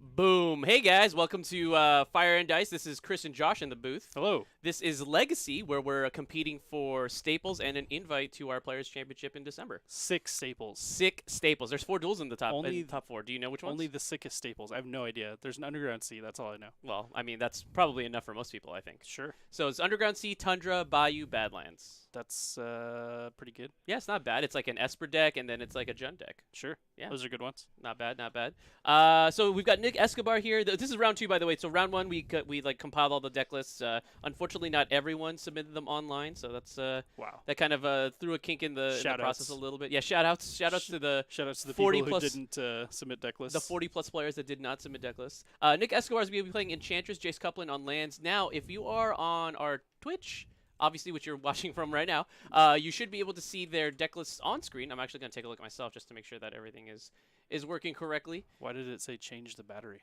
Boom. Hey guys, welcome to Fire and Dice. This is Chris and Josh in the booth. Hello. This is Legacy, where we're competing for staples and an invite to our Players Championship in December. 6 staples. Sick staples. There's 4 duels in the top Only- top 4. Do you know which ones? Only the sickest staples. I have no idea. There's an Underground Sea. That's all I know. Well, I mean, that's probably enough for most people, I think. Sure. So it's Underground Sea, Tundra, Bayou, Badlands. That's pretty good. Yeah, it's not bad. It's like an Esper deck, and then it's like a Jund deck. Sure. Yeah. Those are good ones. Not bad, not bad. So we've got Nick Escobar here. This is round 2, by the way. So round 1, we like compiled all the deck lists. Unfortunately, not everyone submitted them online, so that's Wow. that kind of threw a kink in the process a little bit. Yeah, shout outs to the Shoutouts to the 40 people who plus- didn't submit deck lists. the 40 plus players that did not submit deck lists. Nick Escobar is going to be playing Enchantress, Jayce Couplin on lands. Now, if you are on our Twitch, obviously which you're watching from right now, you should be able to see their deck lists on screen. I'm actually going to take a look at myself just to make sure that everything is working correctly. Why did it say change the battery?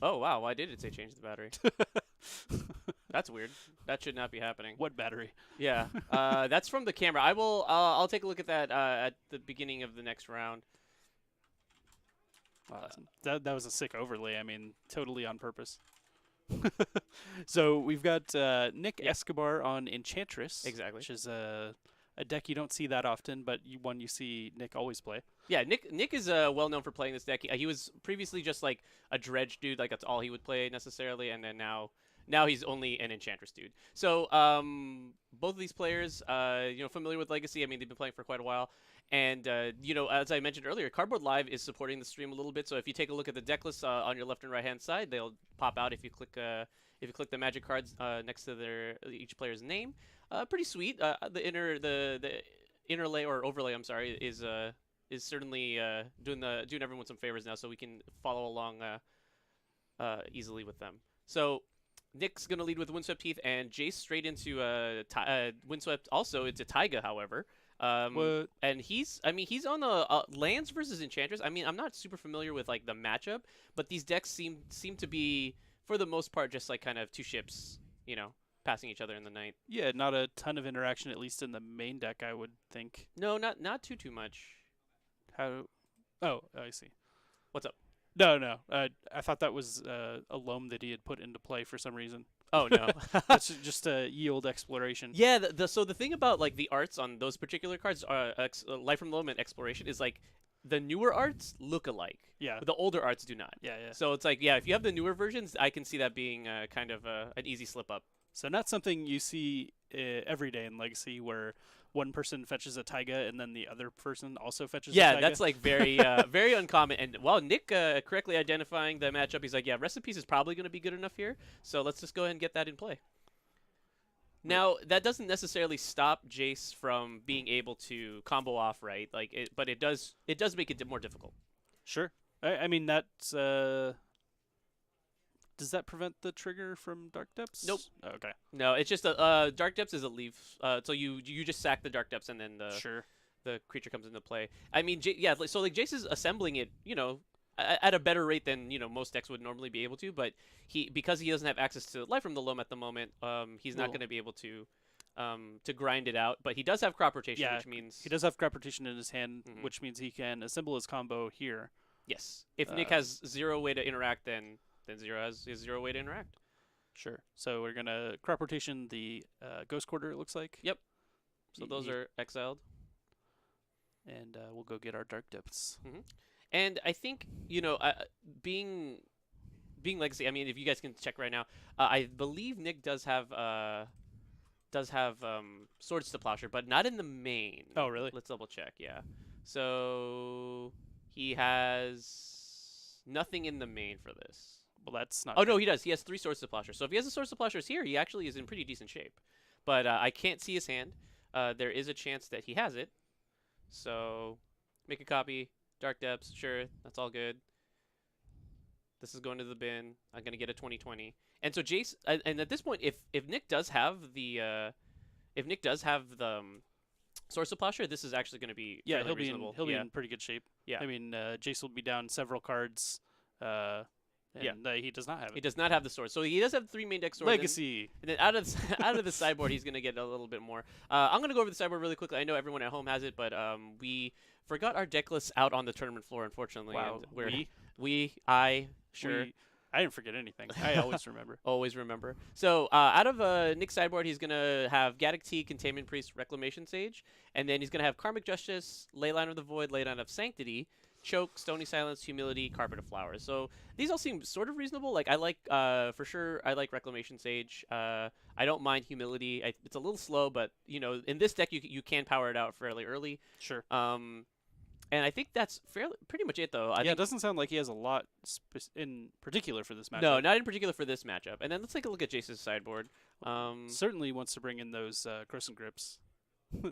Oh, wow. Why did it say change the battery? That's weird. That should not be happening. What battery? Yeah. That's from the camera. I'll take a look at that at the beginning of the next round. Wow, that was a sick overlay. I mean, totally on purpose. So we've got Nick Escobar on Enchantress. Exactly. Which is a deck you don't see that often, but one you see Nick always play. Yeah, Nick is well known for playing this deck. He was previously just like a dredge dude, like that's all he would play necessarily, and then now he's only an Enchantress dude. So both of these players, familiar with Legacy. I mean, they've been playing for quite a while, and as I mentioned earlier, Cardboard Live is supporting the stream a little bit. So if you take a look at the deck lists on your left and right hand side, they'll pop out if you click the magic cards next to each player's name. Pretty sweet. The interlay or overlay, I'm sorry, is certainly doing everyone some favors now, so we can follow along easily with them. So Nick's gonna lead with Windswept Heath, and Jayce straight into Windswept also into Taiga, however. What? And he's on the lands versus Enchantress. I mean, I'm not super familiar with like the matchup, but these decks seem to be for the most part just like kind of two ships, passing each other in the night. Yeah, not a ton of interaction, at least in the main deck, I would think. No, not too much. How? Oh, I see. What's up? No. I thought that was a loam that he had put into play for some reason. Oh no, That's just a yield exploration. Yeah. So the thing about like the arts on those particular cards, Life from the Loam and Exploration, is like the newer arts look alike. Yeah. But the older arts do not. Yeah. So it's like, if you have the newer versions, I can see that being kind of an easy slip up. So not something you see every day in Legacy, where one person fetches a Taiga and then the other person also fetches a Taiga. That's like very very uncommon. And while Nick correctly identifying the matchup, he's like, yeah, Recipes is probably going to be good enough here. So let's just go ahead and get that in play. Now, that doesn't necessarily stop Jayce from being able to combo off, right? But it does make it more difficult. Sure. I mean, that's... Does that prevent the trigger from Dark Depths? Nope. Oh, okay. No, it's just Dark Depths is a leaf. So you just sack the Dark Depths and then the creature comes into play. I mean, so like Jayce is assembling it, at a better rate than most decks would normally be able to. But because he doesn't have access to Life from the Loam at the moment, he's not going to be able to grind it out. But he does have crop rotation, which means he does have crop rotation in his hand, which means he can assemble his combo here. Yes. If Nick has zero way to interact, then Zero has zero way to interact. Sure. So we're gonna crop rotation the Ghost Quarter. It looks like. Yep. So those are exiled, and we'll go get our Dark Depths. And I think being Legacy. I mean, if you guys can check right now, I believe Nick does have Swords to Plowshare, but not in the main. Oh, really? Let's double check. Yeah. So he has nothing in the main for this. Well, that's not. Oh, no, he does. He has 3 Swords to Plowshare. So if he has a Swords to Plowshares here, he actually is in pretty decent shape. But I can't see his hand. There is a chance that he has it. So make a copy. Dark Depths. Sure, that's all good. This is going to the bin. I'm going to get a 20/20. And so Jayce, and at this point, if Nick does have the Swords to Plowshare, this is actually going to be he'll reasonable. be in pretty good shape. Yeah. I mean, Jayce will be down several cards. and he does not have He it. does not have the sword. So he does have 3 main deck swords. Legacy. And then out of out of the sideboard, he's gonna get a little bit more. I'm gonna go over the sideboard really quickly. I know everyone at home has it, but we forgot our deck lists out on the tournament floor, unfortunately. Wow. And sure. I didn't forget anything. I always remember. Always remember. So out of Nick's sideboard, he's gonna have Gaddock Tea, Containment Priest, Reclamation Sage, and then he's gonna have Karmic Justice, Leyline of the Void, Leyline of Sanctity, Choke, Stony Silence, Humility, Carpet of Flowers. So these all seem sort of reasonable. Like I like, for sure, I like Reclamation Sage. I don't mind Humility. It's a little slow, but you know, in this deck you can power it out fairly early. Sure. And I think that's pretty much it, though. It doesn't sound like he has a lot in particular for this matchup. No, not in particular for this matchup. And then let's take a look at Jayce's sideboard. Certainly wants to bring in those Crescent Grips.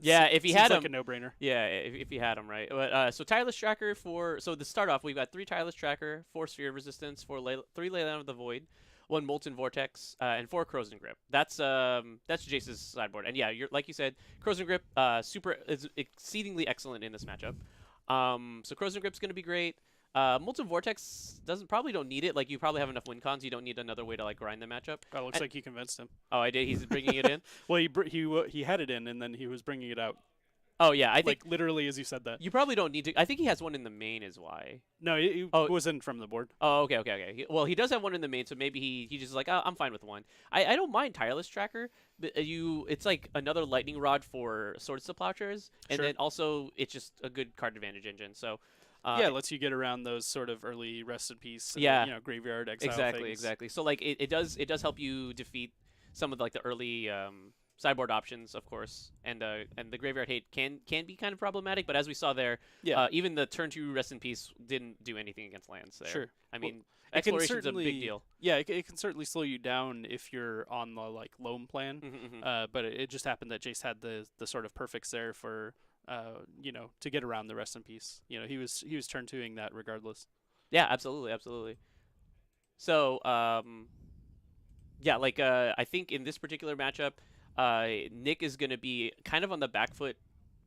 Yeah, if he had like him, a no-brainer. Yeah, if he had him, right. But so Tireless Tracker to start off, we've got 3 Tireless Tracker, 4 Sphere of Resistance, 3 Leyline of the Void, 1 Molten Vortex, and 4 Corrosion Grip. That's Jayce's sideboard. And yeah, like you said, Corrosion Grip is exceedingly excellent in this matchup. So Corrosion Grip's going to be great. Molten Vortex probably don't need it. Like, you probably have enough win cons. You don't need another way to like grind the matchup. It looks like you convinced him. Oh, I did. He's bringing it in. Well, he had it in, and then he was bringing it out. Oh yeah, I think literally as you said that. You probably don't need to. I think he has one in the main, is why. No, it wasn't from the board. Oh, okay. Well, he does have one in the main, so maybe he just like, oh, I'm fine with one. I don't mind Tireless Tracker, but it's like another lightning rod for Swords to Plowshares, and then also it's just a good card advantage engine. So. It lets you get around those sort of early rest in peace. Graveyard exile. Exactly. So like it does help you defeat some of like the early sideboard options, of course, and the Graveyard Hate can be kind of problematic. But as we saw there, even the turn 2 rest in peace didn't do anything against lands there. Sure. I mean, exploration's a big deal. Yeah, it can certainly slow you down if you're on the like loam plan. But it just happened that Jayce had the sort of perfects there for. To get around the rest in peace. He was turn 2ing that regardless. Yeah, absolutely. So, I think in this particular matchup, Nick is going to be kind of on the back foot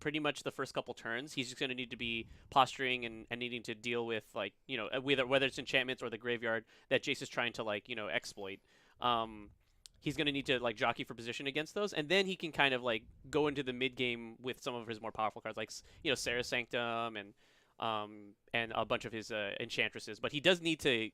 pretty much the first couple turns. He's just going to need to be posturing and needing to deal with, like, whether it's enchantments or the graveyard that Jayce is trying to, like, exploit. He's going to need to like jockey for position against those, and then he can kind of like go into the mid game with some of his more powerful cards, like Sarah Sanctum and a bunch of his Enchantresses. But he does need to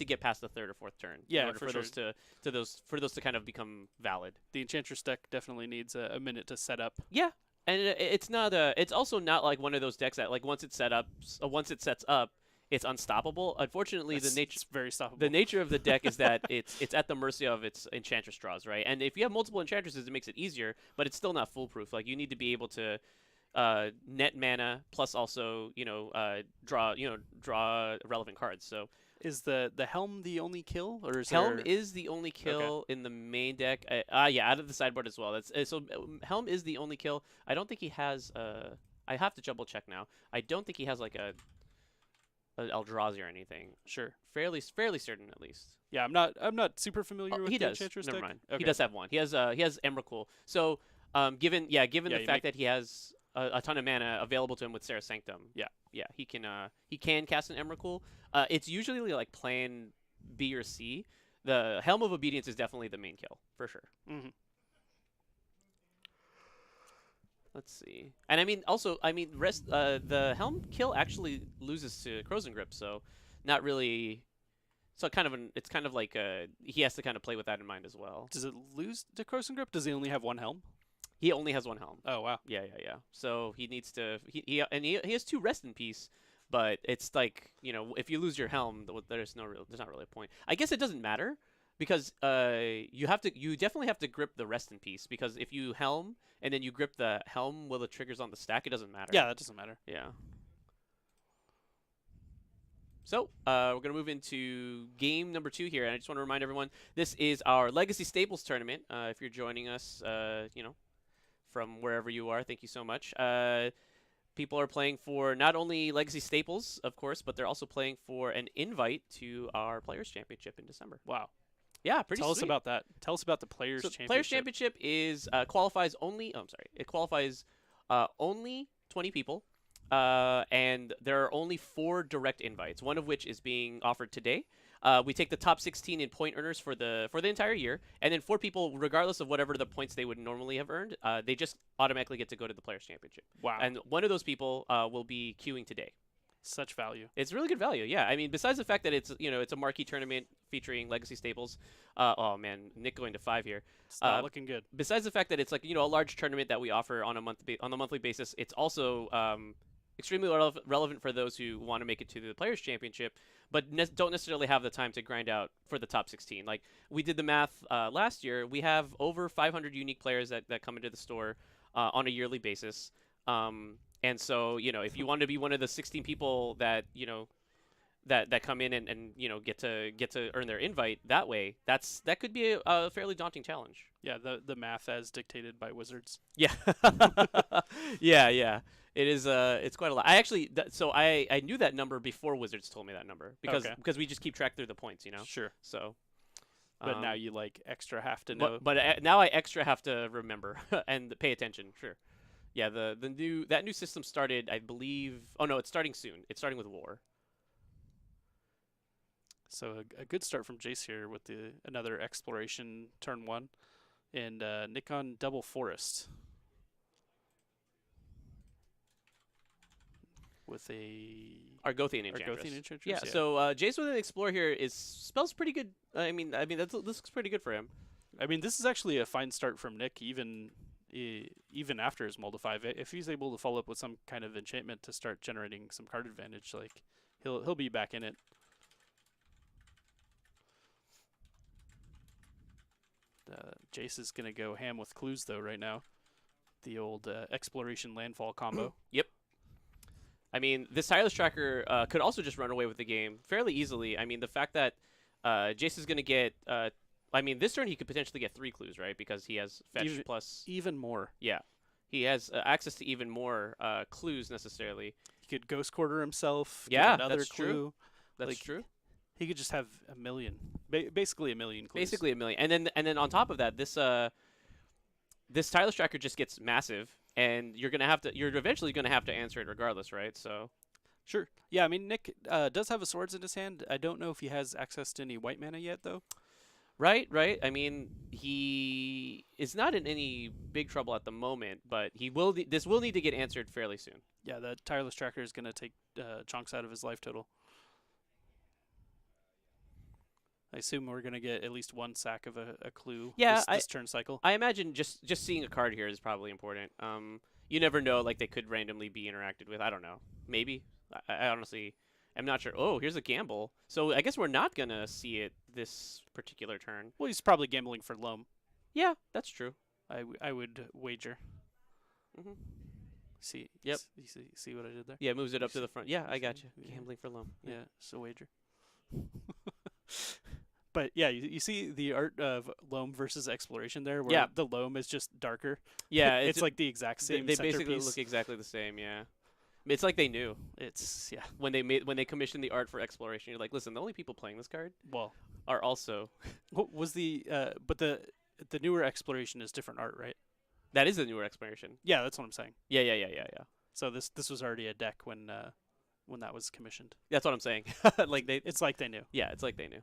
get past the 3rd or 4th turn. Yeah, in order for those to kind of become valid. The Enchantress deck definitely needs a minute to set up. Yeah, and it's also not like one of those decks that like once it sets up. It's unstoppable. Unfortunately, It's very stoppable. The nature of the deck is that it's at the mercy of its Enchantress draws, right? And if you have multiple Enchantresses, it makes it easier, but it's still not foolproof. Like, you need to be able to net mana plus also draw relevant cards. So is the Helm the only kill, or is Helm is the only kill in the main deck? Out of the sideboard as well. Helm is the only kill. I don't think he has. I have to double check now. I don't think he has like a Eldrazi or anything. Sure. Fairly certain, at least. Yeah, I'm not super familiar with the Enchantress deck. Never mind. Okay. He does have one. He has Emrakul. So given the fact that he has a ton of mana available to him with Sarah Sanctum, he can cast an Emrakul. It's usually like plan B or C. The Helm of Obedience is definitely the main kill for sure. Mm-hmm. Let's see. And the Helm kill actually loses to Corrosion Grip, so not really. So it's kind of like he has to kind of play with that in mind as well. Does it lose to Corrosion Grip? Does he only have one Helm? He only has one Helm. Oh wow. Yeah. So he needs to. He has 2 rest in peace, but it's like if you lose your Helm, there's not really a point. I guess it doesn't matter. Because you definitely have to grip the rest in peace, because if you Helm and then you grip the Helm while the trigger's on the stack, it doesn't matter. Yeah, that doesn't matter. Yeah. So we're gonna move into game number 2 here, and I just want to remind everyone this is our Legacy Staples tournament. If you're joining us, from wherever you are, thank you so much. People are playing for not only Legacy Staples, of course, but they're also playing for an invite to our Players Championship in December. Wow. Yeah, pretty Tell sweet. us about that. Tell us about the Players Championship. Players Championship is qualifies only. It qualifies only 20 people. and there are only 4 direct invites, one of which is being offered today. We take the top 16 in point earners for the entire year, and then 4 people, regardless of whatever the points they would normally have earned, they just automatically get to go to the Players Championship. Wow. And one of those people will be queuing today. Such value. It's really good value, yeah. I mean, besides the fact that it's a marquee tournament featuring legacy staples. Oh man, Nick going to 5 here. It's not looking good. Besides the fact that it's like a large tournament that we offer on a monthly basis, it's also extremely relevant for those who want to make it to the Players Championship, but don't necessarily have the time to grind out for the top 16. Like we did the math last year, we have over 500 unique players that come into the store on a yearly basis. And so, if you want to be one of the 16 people that, that come in and get to earn their invite that way, that could be a fairly daunting challenge. Yeah, the math as dictated by wizards. Yeah. Yeah. It is it's quite a lot. I actually I knew that number before Wizards told me that number because we just keep track through the points, Sure. So but now you extra have to know. But now I extra have to remember and pay attention. Sure. Yeah, that new system started, I believe. Oh no, it's starting soon. It's starting with War. So a good start from Jayce here with another exploration turn 1, and Nick on double forest with a Argothian Enchantress. Yeah. Yeah. So Jayce with an Explorer here spells pretty good. I mean this looks pretty good for him. I mean, this is actually a fine start from Nick, even after his Mold of 5. If he's able to follow up with some kind of enchantment to start generating some card advantage, he'll be back in it. Jayce is gonna go ham with clues though right now. The old exploration landfall combo. Yep. I mean, this tireless tracker could also just run away with the game fairly easily. I mean, the fact that Jayce is gonna get this turn he could potentially get 3 clues, right? Because he has fetch plus even more. Yeah, he has access to even more clues necessarily. He could Ghost Quarter himself. Yeah, another that's clue. True. That's true. He could just have a million, basically a million clues. Basically a million, and then on top of that, this tireless tracker just gets massive, and you're eventually gonna have to answer it regardless, right? So. Sure. Yeah, I mean, Nick does have a swords in his hand. I don't know if he has access to any white mana yet, though. Right. I mean, he is not in any big trouble at the moment, but this will need to get answered fairly soon. Yeah, the tireless tracker is going to take chunks out of his life total. I assume we're going to get at least 1 sack of a clue this turn cycle. I imagine just seeing a card here is probably important. You never know, they could randomly be interacted with. I don't know. Maybe. I honestly am not sure. Oh, here's a gamble. So I guess we're not going to see it this particular turn. Well, he's probably gambling for loam. Yeah, that's true. I would wager. Mm-hmm. See? Yep. See what I did there? Yeah, moves it up to the front. Yeah, I got you. Gambling for loam. Yeah, so wager. But yeah, you see the art of loam versus exploration there, where the loam is just darker. Yeah, it's like the exact same. They basically look exactly the same. Yeah, it's like they knew. It's when they commissioned the art for exploration. You're like, listen, the only people playing this card are also. What was but the newer exploration is different art, right? That is the newer exploration. Yeah, that's what I'm saying. Yeah. So this was already a deck when that was commissioned. That's what I'm saying. It's like they knew. Yeah, it's like they knew.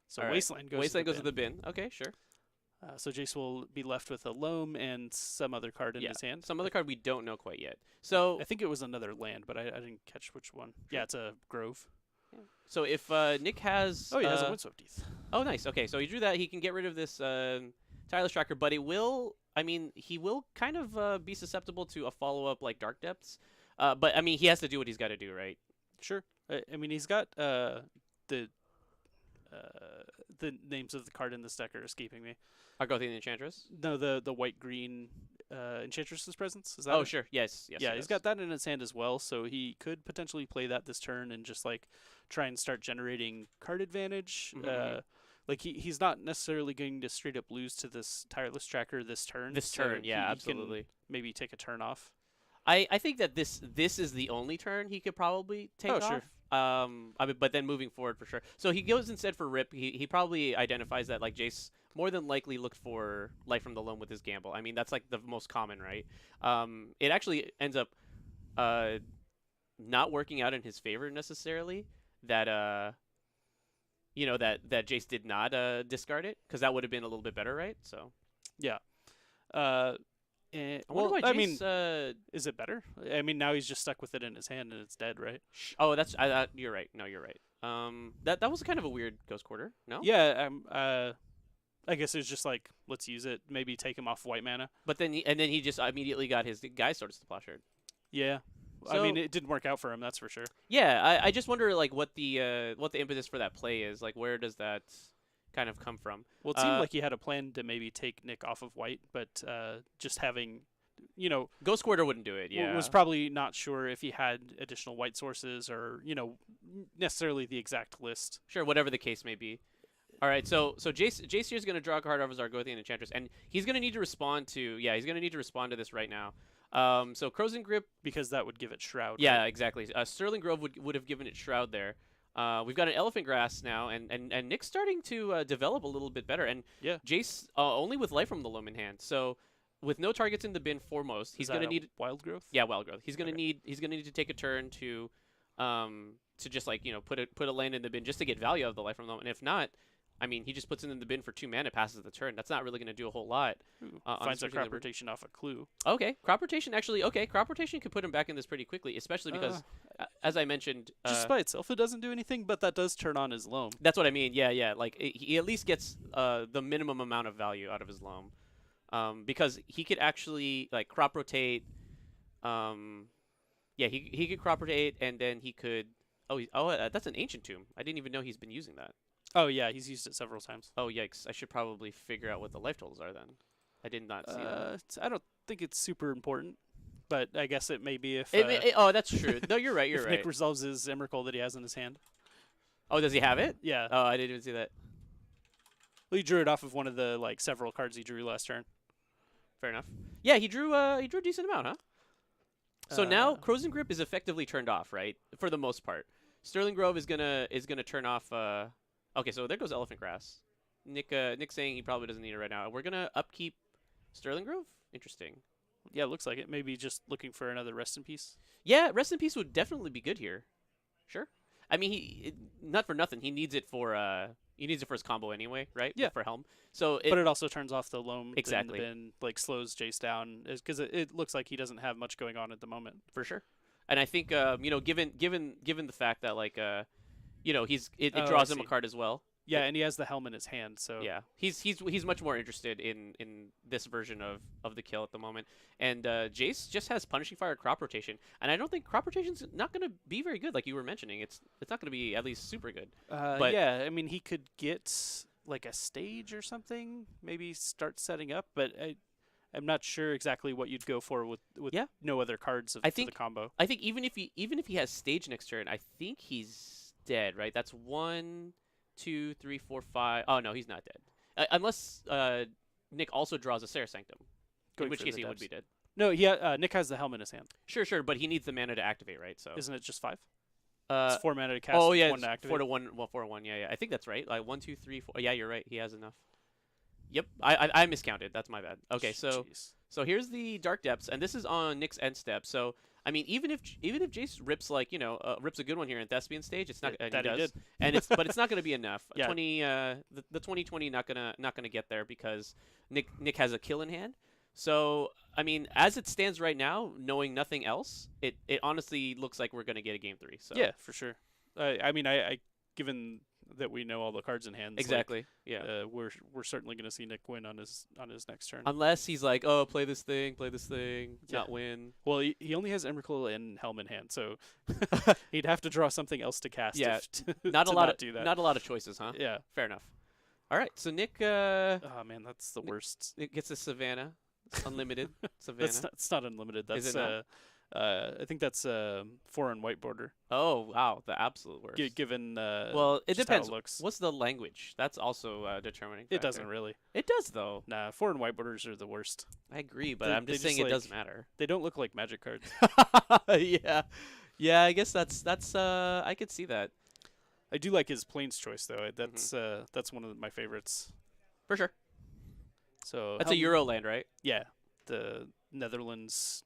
So Wasteland goes to the bin. Okay, sure. So Jayce will be left with a loam and some other card in his hand. Some other card we don't know quite yet. So I think it was another land, but I didn't catch which one. Sure. Yeah, it's a grove. Yeah. So if Nick has... Oh, he has a Windswept Heath. Oh, nice. Okay, so he drew that. He can get rid of this tireless tracker, but it will... I mean, he will kind of be susceptible to a follow-up like Dark Depths. But, I mean, he has to do what he's got to do, right? Sure. I mean, he's got the names of the card in this deck are escaping me. Argothian Enchantress? No, the white-green Enchantress's Presence. Is that it? Sure. Yes. Yeah, he's got that in his hand as well, so he could potentially play that this turn and just try and start generating card advantage. Mm-hmm. He's not necessarily going to straight up lose to this tireless tracker this turn. Absolutely. He can maybe take a turn off. I think that this is the only turn he could probably take off. Sure. But then moving forward for sure. So he goes instead for Rip. He probably identifies that Jayce more than likely looked for Light from the Loam with his gamble. I mean, that's the most common, right? It actually ends up not working out in his favor necessarily. That that Jayce did not discard it, because that would have been a little bit better, right? So Yeah. I wonder why Jayce. Is it better? I mean, now he's just stuck with it in his hand and it's dead, right? Oh, you're right. No, you're right. That was kind of a weird Ghost Quarter. No. Yeah. I guess it was just like, let's use it. Maybe take him off white mana. But then he just immediately got his Guy Sword to Plowshare. Yeah. I mean, it didn't work out for him, that's for sure. Yeah, I just wonder like what the impetus for that play is. Like, where does that kind of come from? Well, it seemed like he had a plan to maybe take Nick off of white, but just having, Ghost Quarter wouldn't do it. Yeah, was probably not sure if he had additional white sources or necessarily the exact list. Sure, whatever the case may be. All right, so Jayce here is going to draw a card off his Argothian Enchantress, and he's going to need to respond to this right now. So Crows and Grip, because that would give it Shroud. Yeah, right? exactly. Sterling Grove would have given it Shroud there. We've got an Elephant Grass now, and Nick's starting to develop a little bit better. And yeah, Jayce only with Life from the Loam in hand, so with no targets in the bin foremost, he's going to need Wild Growth. Yeah, Wild Growth. He's going to need to take a turn to just like put a land in the bin just to get value out of the Life from the Loam, and if not, I mean, he just puts it in the bin for 2 mana, passes the turn. That's not really going to do a whole lot. Finds a crop rotation off a clue. Okay, crop rotation actually. Okay, crop rotation could put him back in this pretty quickly, especially because, as I mentioned, just by itself it doesn't do anything, but that does turn on his loam. That's what I mean. Yeah. Like he at least gets the minimum amount of value out of his loam, because he could actually like crop rotate. Yeah, he could crop rotate, and then he could. That's an Ancient Tomb. I didn't even know he's been using that. Oh, yeah, he's used it several times. Oh, yikes. I should probably figure out what the life totals are then. I did not see that. I don't think it's super important, but I guess it may be if... oh, that's true. No, you're right, you're right. Nick resolves his Emrakul that he has in his hand. Oh, does he have it? Yeah. Oh, I didn't even see that. Well, he drew it off of one of the several cards he drew last turn. Fair enough. Yeah, he drew a decent amount, huh? So now Crows and Grip is effectively turned off, right? For the most part. Sterling Grove is gonna turn off... Okay, so there goes Elephant Grass. Nick saying he probably doesn't need it right now. We're gonna upkeep Sterling Grove? Interesting. Yeah, it looks like it. Maybe just looking for another Rest in Peace. Yeah, Rest in Peace would definitely be good here. Sure. I mean, not for nothing. He needs it for his combo anyway, right? Yeah. For Helm. So but it also turns off the loam. Exactly. And slows Jayce down, because it looks like he doesn't have much going on at the moment. For sure. And I think given the fact that it draws him a card as well. Yeah, and he has the helm in his hand, so yeah, he's much more interested in this version of the kill at the moment. And Jayce just has Punishing Fire crop rotation, and I don't think crop rotation's not going to be very good, like you were mentioning. It's not going to be at least super good. But yeah, I mean, he could get like a stage or something, maybe start setting up, but I'm not sure exactly what you'd go for with no other cards for the combo. I think even if he has stage next turn, I think he's dead, right? That's 1, 2, 3, 4, 5. Oh no, he's not dead. Unless Nick also draws a Serra Sanctum, in which case he would be dead. No, Nick has the helm in his hand. Sure, but he needs the mana to activate, right? So isn't it just 5? It's 4 mana to cast. Oh yeah, 1 to activate. 4 to 1. Well, 4 to 1. Yeah. I think that's right. Like 1, 2, 3, 4. Yeah, you're right. He has enough. Yep, I miscounted. That's my bad. Okay, so here's the Dark Depths, and this is on Nick's end step. So I mean, even if Jayce rips rips a good one here in Thespian stage, it's not. And he does, but it's not going to be enough. Yeah. The 2020 not gonna get there because Nick has a kill in hand. So I mean, as it stands right now, knowing nothing else, it honestly looks like we're gonna get a game 3. So yeah, for sure. I mean, I given that we know all the cards in hand. Exactly. We're certainly going to see Nick win on his next turn. Unless he's like, oh, play this thing, not win. Well, he only has Emrakul and Helm in hand, so he'd have to draw something else to cast. Yeah, not a lot of do that. Not a lot of choices, huh? Yeah, fair enough. All right, so Nick. Oh man, that's the worst. It gets a Savannah, unlimited Savannah. It's not unlimited. That's Is it not? I think that's 4 and white border. Oh wow, the absolute worst. Given well, it depends. How it looks. What's the language? That's also determining factor. It doesn't really. It does though. Nah, 4 and white borders are the worst. I agree, but I'm just saying it does matter. They don't look like Magic cards. Yeah. I guess that's I could see that. I do like his Plains choice though. That's one of my favorites. For sure. So that's a Euro land, right? Yeah, the Netherlands.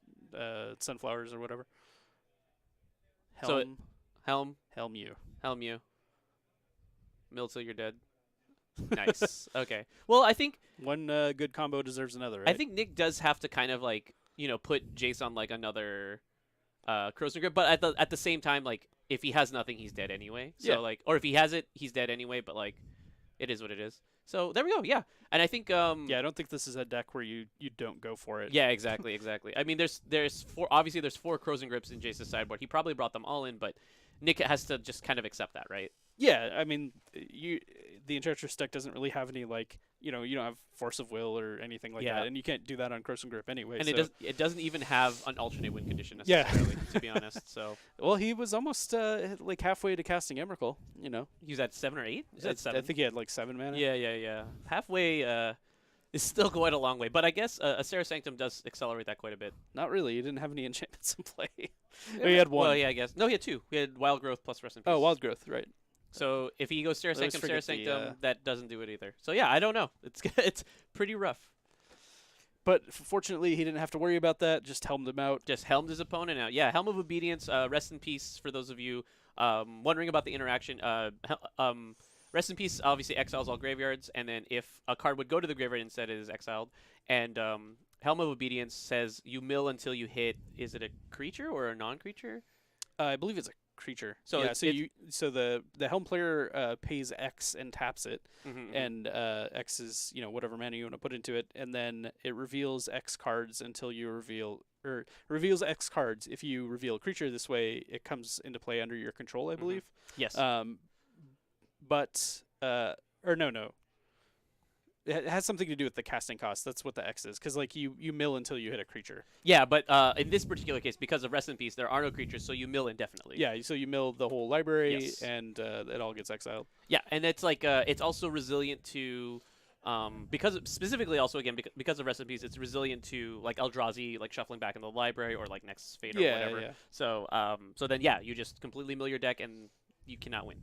Sunflowers or whatever. So Helm Helm, you. Helm you. Mill till you're dead. Nice. Okay. Well, I think One good combo deserves another, right? I think Nick does have to kind of like put Jayce on like another Croson grip, but at the same time, like if he has nothing, he's dead anyway. So Yeah. like, or if he has it, he's dead anyway. But like, it is what it is. So there we go. Yeah, and I think yeah, I don't think this is a deck where you don't go for it. Yeah, exactly. I mean, there's four obviously there's four Croson grips in Jayce's sideboard. He probably brought them all in, but Nick has to just kind of accept that, right? Yeah, I mean, the Enchantress deck doesn't really have any like you don't have Force of Will or anything like that, and you can't do that on Croson Grip anyway. And so. it doesn't even have an alternate win condition necessarily, to be honest. So well, he was almost like halfway to casting Emrakul. He was at 7 or 8. Is that 7? I think he had like 7 mana. Yeah. Halfway is still quite a long way, but I guess a Serra Sanctum does accelerate that quite a bit. Not really. He didn't have any enchantments in play. He had 1. Well, yeah, I guess. No, he had 2. He had Wild Growth plus Rest in Peace. Oh, Wild Growth, right. So if he goes Serra I always Sanctum, forget that doesn't do it either. So yeah, I don't know. It's pretty rough. But fortunately, he didn't have to worry about that. Just helmed him out. Just helmed his opponent out. Yeah, Helm of Obedience. Rest in Peace for those of you wondering about the interaction. Rest in Peace obviously exiles all graveyards, and then if a card would go to the graveyard instead, it is exiled. And Helm of Obedience says you mill until you hit. Is it a creature or a non-creature? I believe it's a creature. So yeah, so the Helm player pays X and taps it, and X is whatever mana you want to put into it, and then it reveals X cards until you reveals X cards. If you reveal a creature this way, it comes into play under your control, I believe. Yes. But no. It has something to do with the casting cost. That's what the X is, because like you mill until you hit a creature. Yeah, but in this particular case, because of Rest in Peace, there are no creatures, so you mill indefinitely. Yeah, so you mill the whole library, and it all gets exiled. Yeah, and it's like it's also resilient to, specifically also again because of Rest in Peace, it's resilient to like Eldrazi like shuffling back into the library or like Nexus Fate or whatever. Yeah. So then you just completely mill your deck and you cannot win.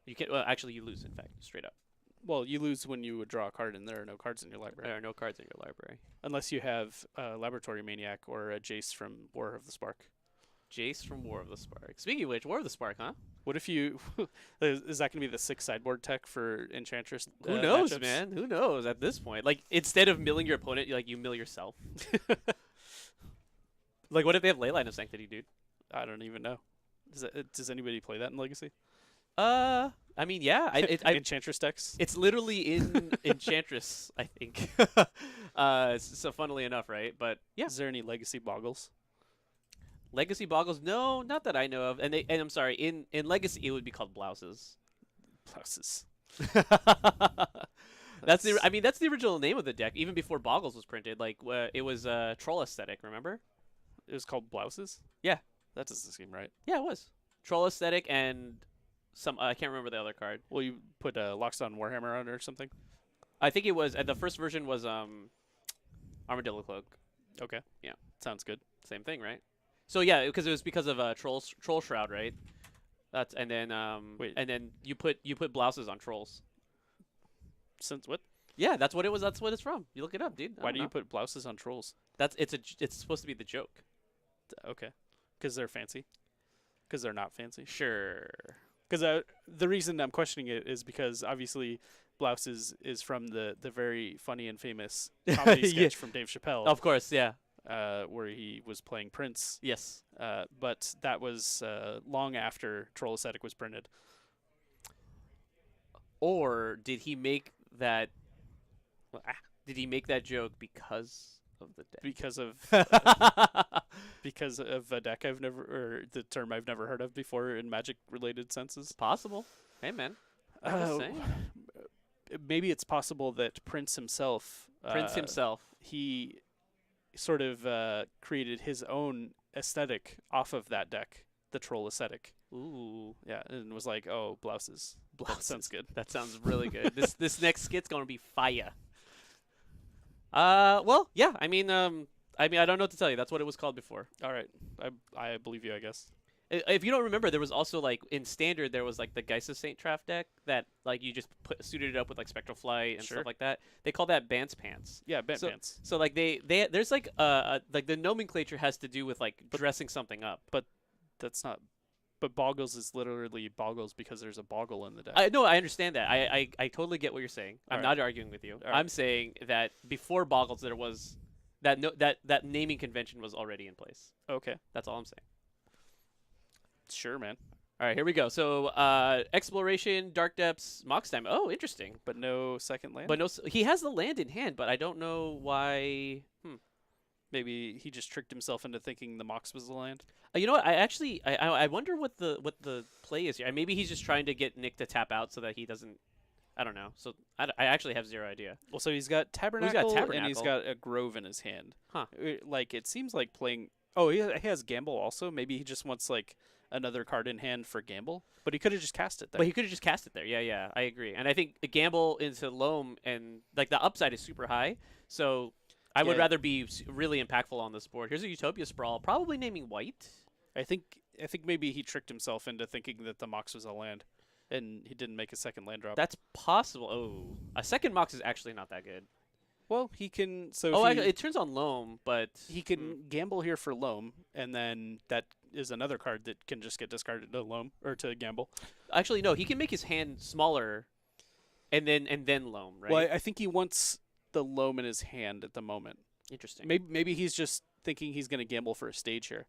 You can actually you lose in fact straight up. Well, you lose when you would draw a card, and there are no cards in your library. There are no cards in your library. Unless you have Laboratory Maniac or a Jayce from War of the Spark. Jayce from War of the Spark. Speaking of which, War of the Spark, huh? What if you... is that going to be the 6 sideboard tech for Enchantress? Who knows, matchups? man? Who knows at this point? Like, instead of milling your opponent, you mill yourself. Like, what if they have Leyline of Sanctity, dude? I don't even know. Does anybody play that in Legacy? I mean, yeah. Enchantress decks? It's literally in Enchantress, I think. So funnily enough, right? But yeah. Is there any Legacy Boggles? Legacy Boggles? No, not that I know of. And I'm sorry, in Legacy it would be called Blouses. Blouses. That's the original name of the deck, even before Boggles was printed. Like it was Troll Aesthetic, remember? It was called Blouses? Yeah. That doesn't seem right. Yeah, it was. Troll Aesthetic and I can't remember the other card. Well, you put a Lockstone Warhammer on it or something? I think it was the first version was Armadillo Cloak. Okay. Yeah. Sounds good. Same thing, right? So yeah, because it was because of Troll Shroud, right? And then you put Blouses on trolls. Since what? Yeah, that's what it was. That's what it's from. You look it up, dude. Why do you put Blouses on trolls? It's supposed to be the joke. Okay. Because they're fancy. Because they're not fancy. Sure. Because the reason I'm questioning it is because obviously Blouses is from the very funny and famous comedy sketch from Dave Chappelle. Of course, yeah. Where he was playing Prince. Yes. But that was long after Troll Aesthetic was printed. Or did he make that? Did he make that joke because of the deck? Because of a deck or the term I've never heard of before in Magic-related senses. Possible. Hey, man. I'm just saying. Maybe it's possible that Prince himself. He sort of created his own aesthetic off of that deck, the Troll aesthetic. Ooh. Yeah, and was like, oh, Blouses. That sounds good. That sounds really good. This next skit's gonna be fire. Well, yeah. I mean, I don't know what to tell you. That's what it was called before. All right, I believe you. I guess. If you don't remember, there was also like in Standard there was like the Geist of Saint Traff deck that like you just suited it up with like Spectral Flight and stuff like that. They call that Bance Pants. Yeah, Bance Pants. So like there's like the nomenclature has to do with like dressing something up. But that's not But Boggles is literally Boggles because there's a Boggle in the deck. No, I understand that. I totally get what you're saying. I'm All not arguing with you. All I'm right. saying that before Boggles, there was that naming convention was already in place. Okay. That's all I'm saying. Sure, man. All right, here we go. So, Exploration, Dark Depths, Mox Time. Oh, interesting. But no second land? But no, he has the land in hand, but I don't know why. Maybe he just tricked himself into thinking the Mox was the land. You know what? I wonder what the play is here. Maybe he's just trying to get Nick to tap out so that he doesn't. I don't know. So I actually have zero idea. Well, so he's got Tabernacle, and he's Tabernacle. got a Grove in his hand. Huh. Like, it seems like playing... Oh, he has Gamble also. Maybe he just wants, like, another card in hand for Gamble. But he could have just cast it there. But he could have just cast it there. Yeah, I agree. And I think a gamble into Loam and like the upside is super high. So I would rather be really impactful on this board. Here's a Utopia Sprawl, probably naming white. I think maybe he tricked himself into thinking that the Mox was a land, and he didn't make a second land drop. That's possible. Oh, a second Mox is actually not that good. Well, he can. So oh, it turns on Loam, but he can gamble here for Loam, and then that is another card that can just get discarded to Loam or to gamble. Actually, no, he can make his hand smaller, and then Loam, right? Well, I think he wants the Loam in his hand at the moment. Interesting. Maybe he's just thinking he's going to gamble for a stage here,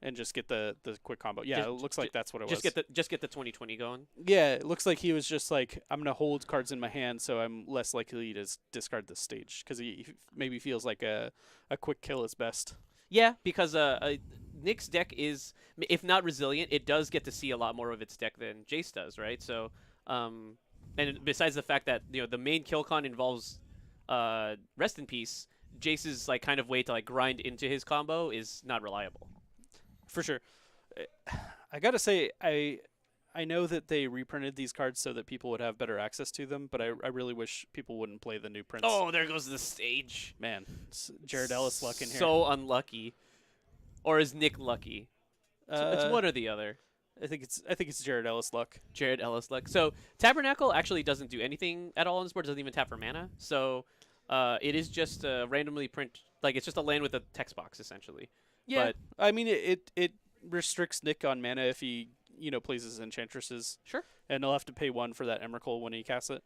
and just get the quick combo. Yeah, it looks like that's what it was. Just get the 2020 going. Yeah, it looks like he was just like, I'm gonna hold cards in my hand, so I'm less likely to discard this stage because he maybe feels like a quick kill is best. Yeah, because Nick's deck is, if not resilient, it does get to see a lot more of its deck than Jayce does, right? So, and besides the fact that the main kill con involves Rest in Peace, Jayce's like kind of way to like grind into his combo is not reliable. For sure. I gotta say, I know that they reprinted these cards so that people would have better access to them, but I really wish people wouldn't play the new prints. Oh, there goes the stage. Man, it's Jared Ellis luck in here. So unlucky. Or is Nick lucky? It's one or the other. I think it's Jared Ellis luck. Jared Ellis luck. So Tabernacle actually doesn't do anything at all on this board. It doesn't even tap for mana. So it is just randomly print. Like it's just a land with a text box essentially. Yeah, but I mean it restricts Nick on mana if he plays his Enchantresses. Sure. And he'll have to pay 1 for that Emrakul when he casts it.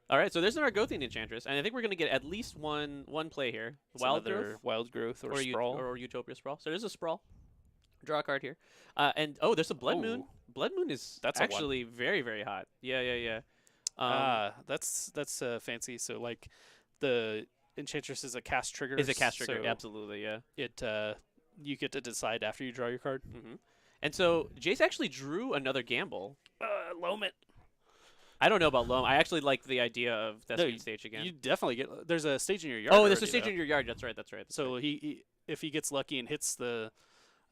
All right, so there's an Argothian Enchantress, and I think we're going to get at least one play here. Wild Growth or Sprawl. Or Utopia Sprawl. So there's a Sprawl. Draw a card here. And, there's a Blood Moon. Blood Moon is actually very, very hot. Yeah. That's fancy. So, like, the Enchantress is a cast trigger. So absolutely, yeah. It you get to decide after you draw your card. Mm-hmm. And so Jayce actually drew another gamble. Loam it. I don't know about Loam. I actually like the idea of Thespian Stage again. You definitely get. There's a stage in your yard. Oh, there's a stage in your yard. That's right. So he if he gets lucky and hits the,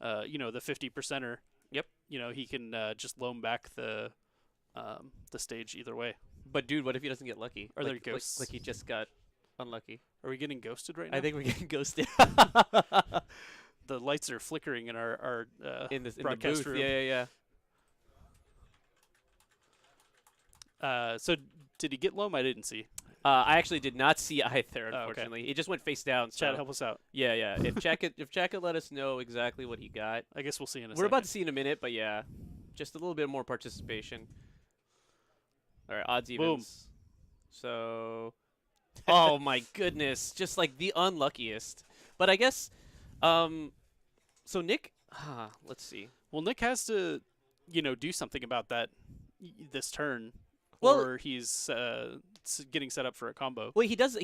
the 50%er. Yep. He can just loam back the stage either way. But dude, what if he doesn't get lucky? Are there ghosts? Like he just got unlucky. Are we getting ghosted right now? I think we're getting ghosted. The lights are flickering in our in the broadcast booth. room. Yeah. So did he get loam? I didn't see. I actually did not see either, unfortunately. It just went face down. So. Chad, help us out. Yeah. If Chad could let us know exactly what he got. I guess we'll see in a second. We're about to see in a minute, but yeah. Just a little bit more participation. All right, odds evens. Boom. So, oh my goodness, just like the unluckiest. But I guess, so Nick, let's see. Well, Nick has to, do something about that this turn, well, or he's getting set up for a combo. Well, he doesn't.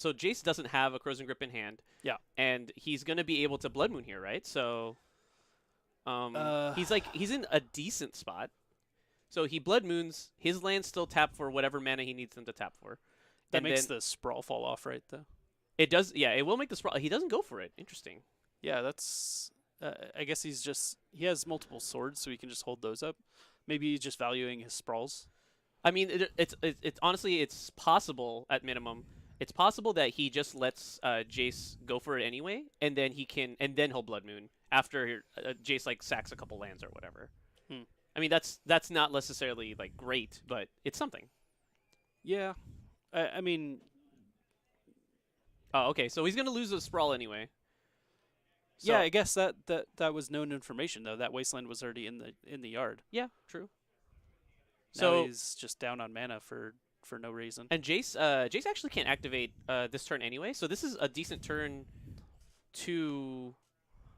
So Jayce doesn't have a Frozen Grip in hand. Yeah. And he's gonna be able to Blood Moon here, right? So, he's in a decent spot. So he Blood Moons, his lands still tap for whatever mana he needs them to tap for. That makes the Sprawl fall off, right, though? It does, yeah, it will make the Sprawl. He doesn't go for it. Interesting. Yeah, that's... I guess he has multiple swords, so he can just hold those up. Maybe he's just valuing his Sprawls. I mean, it's honestly, it's possible, at minimum, it's possible that he just lets Jayce go for it anyway, and then he'll Blood Moon after Jayce, like, sacks a couple lands or whatever. I mean, that's not necessarily like great, but it's something. Yeah, I mean, oh, okay. So he's gonna lose a Sprawl anyway. So, yeah, I guess that was known information though. That wasteland was already in the yard. yeah, true. Now So he's just down on mana for no reason. and Jayce actually can't activate this turn anyway. So this is a decent turn to.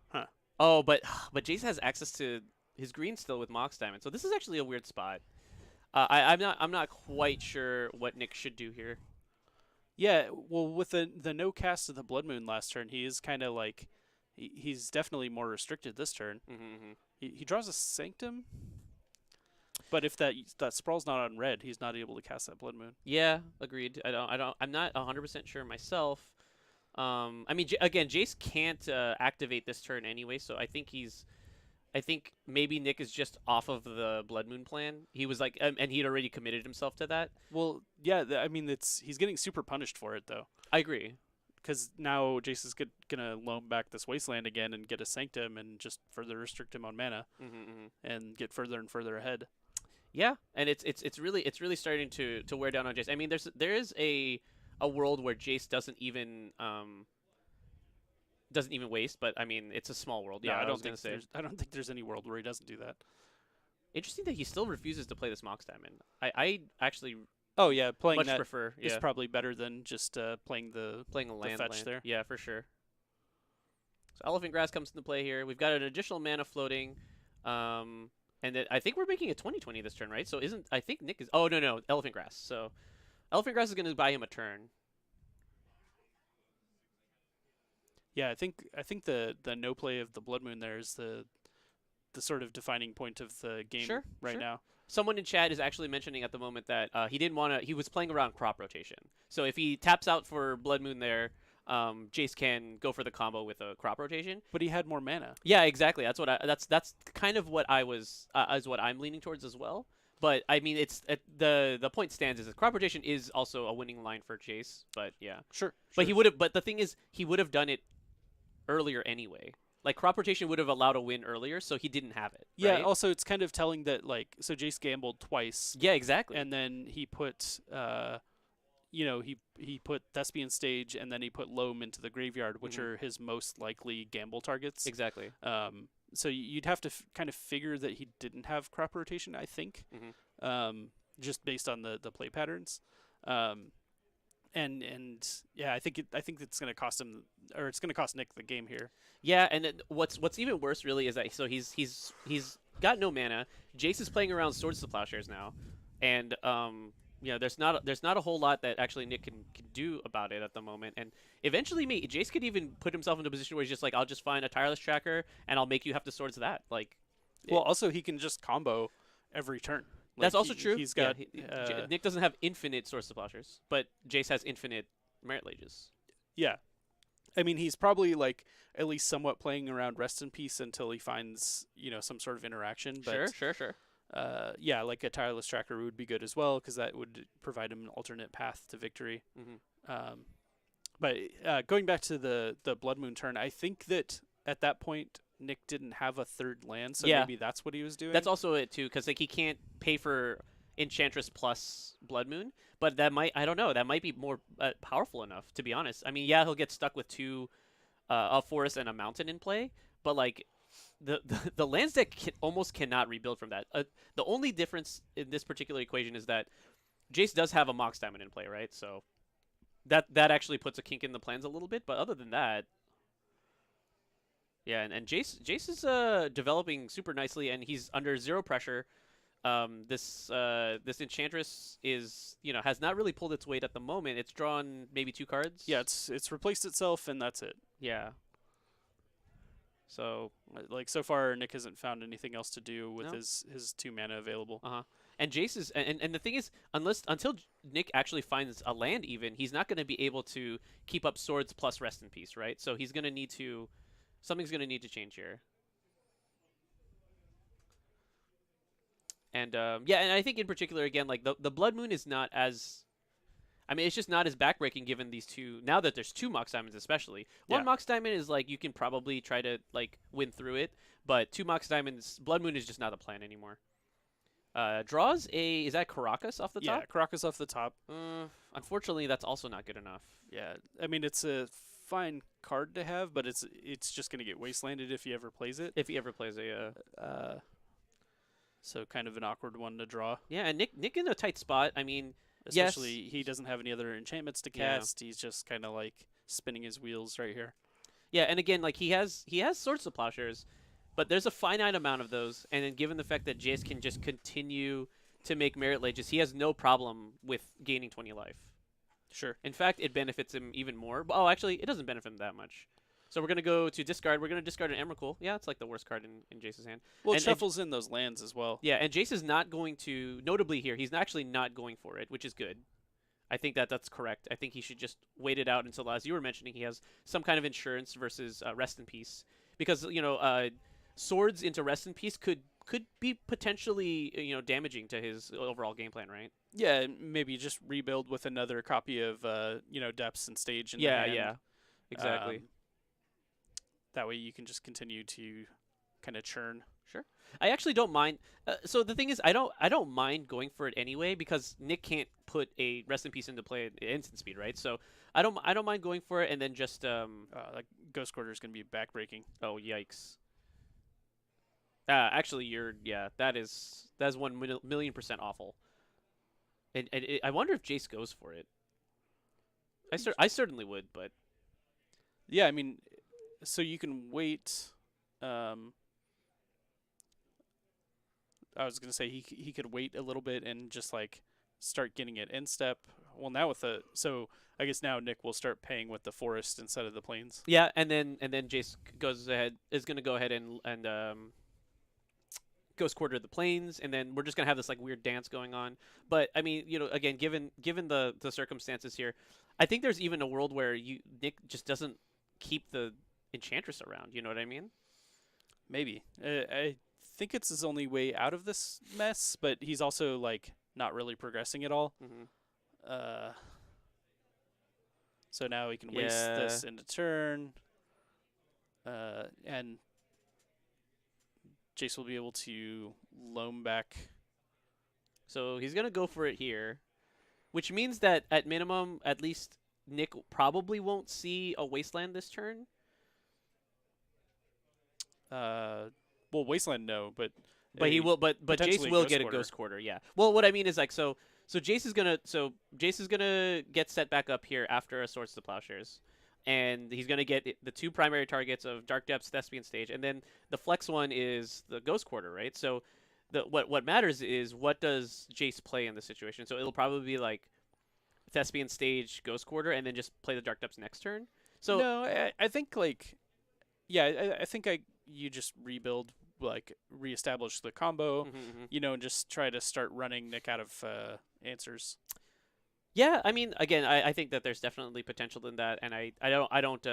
Huh. Oh, but Jayce has access to his green still with Mox Diamond. So this is actually a weird spot. I'm not quite sure what Nick should do here. Yeah, well, with the no cast of the Blood Moon last turn, he is kind of like he's definitely more restricted this turn. Mm-hmm. He draws a Sanctum, but if that sprawl's not on red, he's not able to cast that Blood Moon. Yeah, agreed. I'm not 100% sure myself. I mean, again, Jayce can't activate this turn anyway, so I think maybe Nick is just off of the Blood Moon plan. He was like, and he'd already committed himself to that. Well, yeah, I mean, he's getting super punished for it though. I agree. Because now Jayce is gonna loan back this wasteland again and get a Sanctum and just further restrict him on mana and get further and further ahead. Yeah, and it's really starting to wear down on Jayce. I mean, there is a world where Jayce doesn't even waste, but I mean, it's a small world. Yeah, No, I don't think there's any world where he doesn't do that. Interesting that he still refuses to play this Mox Diamond. I actually Oh yeah, playing much that prefer. is Yeah, probably better than just playing the playing a land fetch there. Yeah, for sure. So Elephant Grass comes into play here. We've got an additional mana floating, and I think we're making a 20/20 this turn, right? So I think Nick is? Oh no, Elephant Grass. So Elephant Grass is going to buy him a turn. Yeah, I think the no play of the Blood Moon there is the sort of defining point of the game right now. Someone in chat is actually mentioning at the moment that he didn't want to. He was playing around crop rotation. So if he taps out for Blood Moon there, Jayce can go for the combo with a crop rotation. But he had more mana. Yeah, exactly. That's kind of what I was is what I'm leaning towards as well. But I mean, it's the point stands is that crop rotation is also a winning line for Jayce. But yeah, Sure. But he would have. But the thing is, he would have done it earlier anyway. Like crop rotation would have allowed a win earlier, so he didn't have it. Yeah. Right? Also, it's kind of telling that so Jayce gambled twice. Yeah, exactly. And then he put he put Thespian Stage and then he put Loam into the graveyard, which are his most likely gamble targets. Exactly. So you'd have to kind of figure that he didn't have crop rotation, I think, just based on the play patterns. And yeah, I think it's going to cost him, or it's going to cost Nick the game here. Yeah, and what's even worse really is that he's got no mana. Jayce is playing around Swords to Plowshares now, and there's not a whole lot that actually Nick can do about it at the moment. And eventually, Jayce could even put himself in a position where he's just like, I'll just find a Tireless Tracker and I'll make you have to Swords that. Like, well, also he can just combo every turn. That's also true. He's got Nick doesn't have infinite Swords to Plowshares, but Jayce has infinite Merit Lages. Yeah, I mean he's probably like at least somewhat playing around Rest in Peace until he finds some sort of interaction. But, Sure. Yeah, like a Tireless Tracker would be good as well because that would provide him an alternate path to victory. But going back to the Blood Moon turn, I think that at that point Nick didn't have a third land, so maybe that's what he was doing. That's also it too, because like he can't pay for Enchantress plus Blood Moon, but I don't know, that might be more powerful enough, to be honest. I mean, yeah, he'll get stuck with two a forest and a mountain in play, but like the lands deck almost cannot rebuild from that. The only difference in this particular equation is that Jayce does have a Mox Diamond in play, right? So that actually puts a kink in the plans a little bit, but other than that. Yeah, and Jayce is developing super nicely, and he's under zero pressure. This Enchantress is has not really pulled its weight at the moment. It's drawn maybe 2 cards. Yeah, it's replaced itself, and that's it. Yeah. So like so far, Nick hasn't found anything else to do with his 2 mana available. And Jayce is and the thing is, until Nick actually finds a land, even he's not going to be able to keep up Swords plus Rest in Peace, right? So he's going to need to. Something's going to need to change here. And and I think in particular, again, like the Blood Moon is not as, I mean, it's just not as backbreaking given these two. Now that there's 2 Mox Diamonds, especially one Mox Diamond is like you can probably try to like win through it, but 2 Mox Diamonds, Blood Moon is just not the plan anymore. Draws is that Caracas off the top? Yeah, Caracas off the top. Unfortunately, that's also not good enough. Yeah, I mean it's a fine card to have, but it's just gonna get wastelanded if he ever plays it. If he ever plays a. So kind of an awkward one to draw. Yeah, and Nick in a tight spot. I mean, especially yes, he doesn't have any other enchantments to cast. Yeah. He's just kind of like spinning his wheels right here. Yeah, and again, like he has Swords to Plowshares, but there's a finite amount of those, and then given the fact that Jayce can just continue to make Merit Lages, he has no problem with gaining 20 life. Sure. In fact, it benefits him even more. Oh, actually, it doesn't benefit him that much. So we're going to go to discard. We're going to discard an Emrakul. Yeah, it's like the worst card in Jayce's hand. Well, it shuffles in those lands as well. Yeah, and Jayce is not going to, notably here, he's actually not going for it, which is good. I think that's correct. I think he should just wait it out until, as you were mentioning, he has some kind of insurance versus Rest in Peace. Because, swords into Rest in Peace could be potentially, damaging to his overall game plan, right? Yeah, maybe just rebuild with another copy of, Depths and Stage in the hand. Yeah, exactly. That way you can just continue to kind of churn. Sure. I actually don't mind. So the thing is, I don't mind going for it anyway because Nick can't put a Rest in Peace into play at instant speed, right? So I don't mind going for it and then just like Ghost Quarter is going to be backbreaking. Oh yikes. Actually, that's 1,000,000% awful. And I wonder if Jayce goes for it. I certainly would, but yeah, I mean, so you can wait. I was gonna say he could wait a little bit and just like start getting it in step. Well, now so I guess now Nick will start paying with the forest instead of the plains. Yeah, and then Jayce is gonna go ahead and Ghost Quarter the plains, and then we're just gonna have this like weird dance going on. But I mean, again, given the circumstances here, I think there's even a world where Nick just doesn't keep the Enchantress around. You know what I mean? Maybe. I think it's his only way out of this mess, but he's also like not really progressing at all. Mm-hmm. So now he can waste this into turn, and Jayce will be able to loam back. So he's gonna go for it here, which means that at minimum, at least Nick probably won't see a wasteland this turn. Well, wasteland no, but he will. But Jayce will get a Ghost Quarter. Yeah. Well, what I mean is like so Jayce is gonna get set back up here after a Swords to Plowshares, and he's gonna get the two primary targets of Dark Depths, Thespian Stage, and then the flex one is the Ghost Quarter, right? So what matters is what does Jayce play in this situation. So it'll probably be like Thespian Stage, Ghost Quarter, and then just play the Dark Depths next turn. So no, I think like I think you just rebuild, like reestablish the combo, and just try to start running Nick out of answers. Yeah, I mean, again, I think that there's definitely potential in that, and I don't.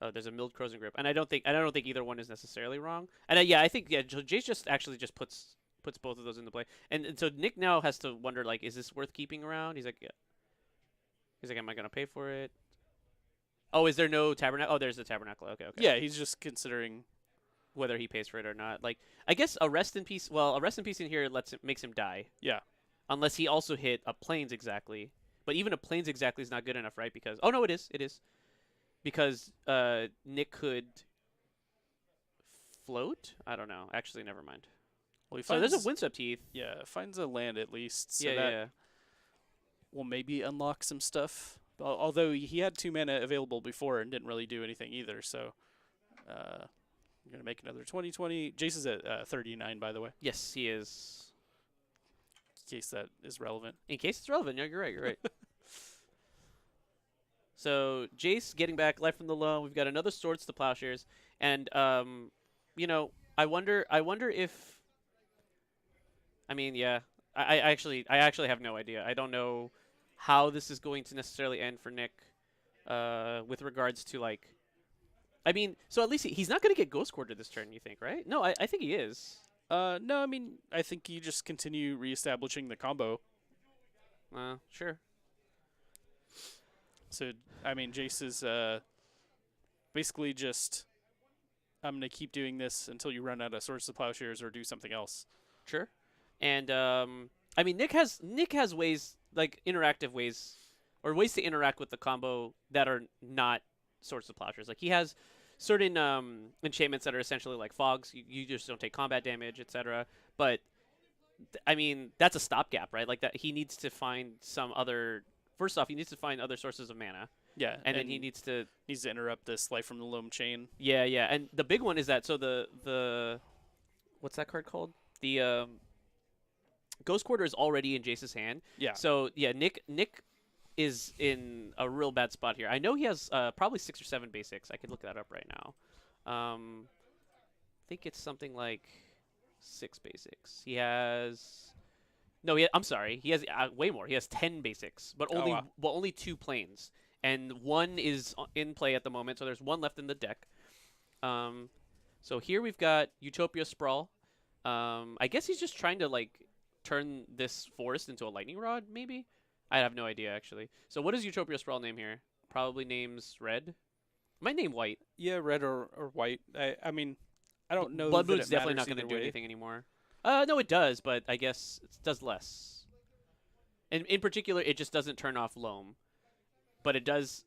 Oh, there's a milled Crozen Grip, and I don't think either one is necessarily wrong. And I think Jayce just puts both of those into play, and so Nick now has to wonder like, is this worth keeping around? He's like, am I gonna pay for it? Oh, is there no Tabernacle? Oh, there's the Tabernacle. Okay. Yeah, he's just considering whether he pays for it or not. Like, I guess a Rest in Peace. Well, a Rest in Peace in here makes him die. Yeah. Unless he also hit a Plains exactly. But even a Plains exactly is not good enough, right? Because oh no, it is. Because Nick could float. I don't know. Actually, never mind. Well, so there's a Windswept Heath. Yeah, finds a land at least. So yeah. Will maybe unlock some stuff. Although he had 2 mana available before and didn't really do anything either, so I'm going to make another 20/20. Jayce is at 39, by the way. Yes, he is. In case that is relevant. In case it's relevant, yeah, you're right. So Jayce getting back Life from the Loam. We've got another Swords to Plowshares, and I wonder if. I mean, yeah, I actually have no idea. I don't know how this is going to necessarily end for Nick with regards to, like... I mean, so at least he's not going to get Ghost Quarter this turn, you think, right? No, I think he is. No, I mean, I think you just continue reestablishing the combo. Sure. So, I mean, Jayce is basically just, I'm going to keep doing this until you run out of Swords to Plowshares or do something else. Sure. And, I mean, Nick has ways... like interactive ways or ways to interact with the combo that are not Swords to Plowshares. Like he has certain enchantments that are essentially like fogs. You just don't take combat damage, etc. But I mean, that's a stopgap, right? Like that he needs to find some other. First off, he needs to find other sources of mana. Yeah, and then he needs to interrupt this Life from the Loam chain. Yeah, yeah, and the big one is that the what's that card called? The Ghost Quarter is already in Jayce's hand. Yeah. So yeah, Nick is in a real bad spot here. I know he has probably 6 or 7 basics. I could look that up right now. I think it's something like 6 basics. He has no. I'm sorry. He has way more. He has 10 basics, but only 2 planes. And 1 is in play at the moment, so there's 1 left in the deck. So here we've got Utopia Sprawl. I guess he's just trying to like turn this forest into a lightning rod, maybe? I have no idea, actually. So what does Utopia Sprawl name here? Probably names red. Might name white. Yeah, red or white. I mean, I don't know. Blood Moon's definitely not going to do anything anymore. No, it does, but I guess it does less. And in particular, it just doesn't turn off Loam. But it does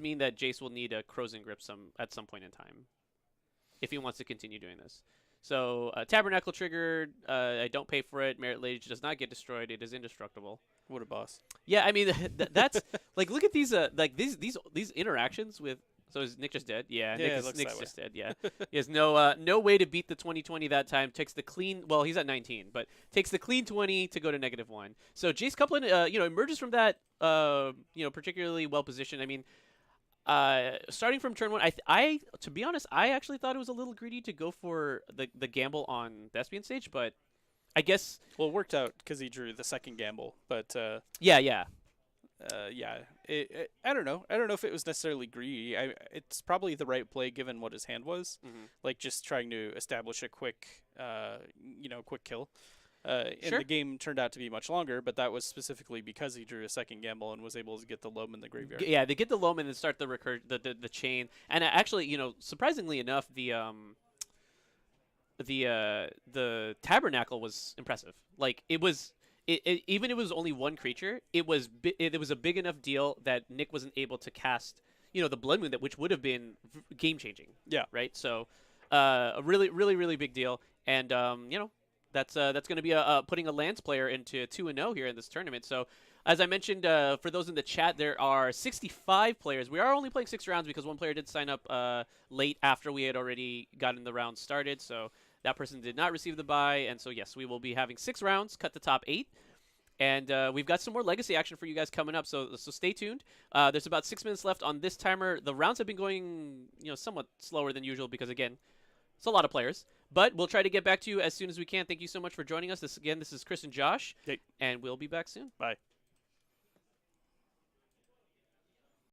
mean that Jayce will need a Crow's Grip at some point in time, if he wants to continue doing this. So Tabernacle triggered. I don't pay for it. Merit Lage does not get destroyed. It is indestructible. What a boss. Yeah, I mean that's like look at these these interactions with. So is Nick just dead? Yeah, Nick's just dead. Yeah, he has no way to beat the 20/20 that time. Takes the clean. Well, he's at 19, but takes the clean 20 to go to -1. So Jayce Couplin, emerges from that, particularly well positioned. I mean, starting from turn 1, I to be honest, I actually thought it was a little greedy to go for the gamble on Thespian stage, but I guess it worked out because he drew the second gamble. But yeah. I don't know. I don't know if it was necessarily greedy. It's probably the right play given what his hand was. Like just trying to establish a quick kill. And the game turned out to be much longer, but that was specifically because he drew a second gamble and was able to get the Loam in the graveyard. Yeah, they get the Loam and then start the chain. And actually, surprisingly enough, the Tabernacle was impressive. Like it was. Even if it was only 1 creature, it was a big enough deal that Nick wasn't able to cast, the Blood Moon, which would have been game changing. Yeah. Right. So, a really, really, really big deal, and that's going to be putting a Lance player into 2-0 here in this tournament. So, as I mentioned, for those in the chat, there are 65 players. We are only playing 6 rounds because 1 player did sign up late after we had already gotten the round started. So. That person did not receive the bye, and so yes, we will be having 6 rounds, cut the top 8, and we've got some more legacy action for you guys coming up. So stay tuned. There's about 6 minutes left on this timer. The rounds have been going, somewhat slower than usual because again, it's a lot of players. But we'll try to get back to you as soon as we can. Thank you so much for joining us. This is Chris and Josh, hey. And we'll be back soon. Bye.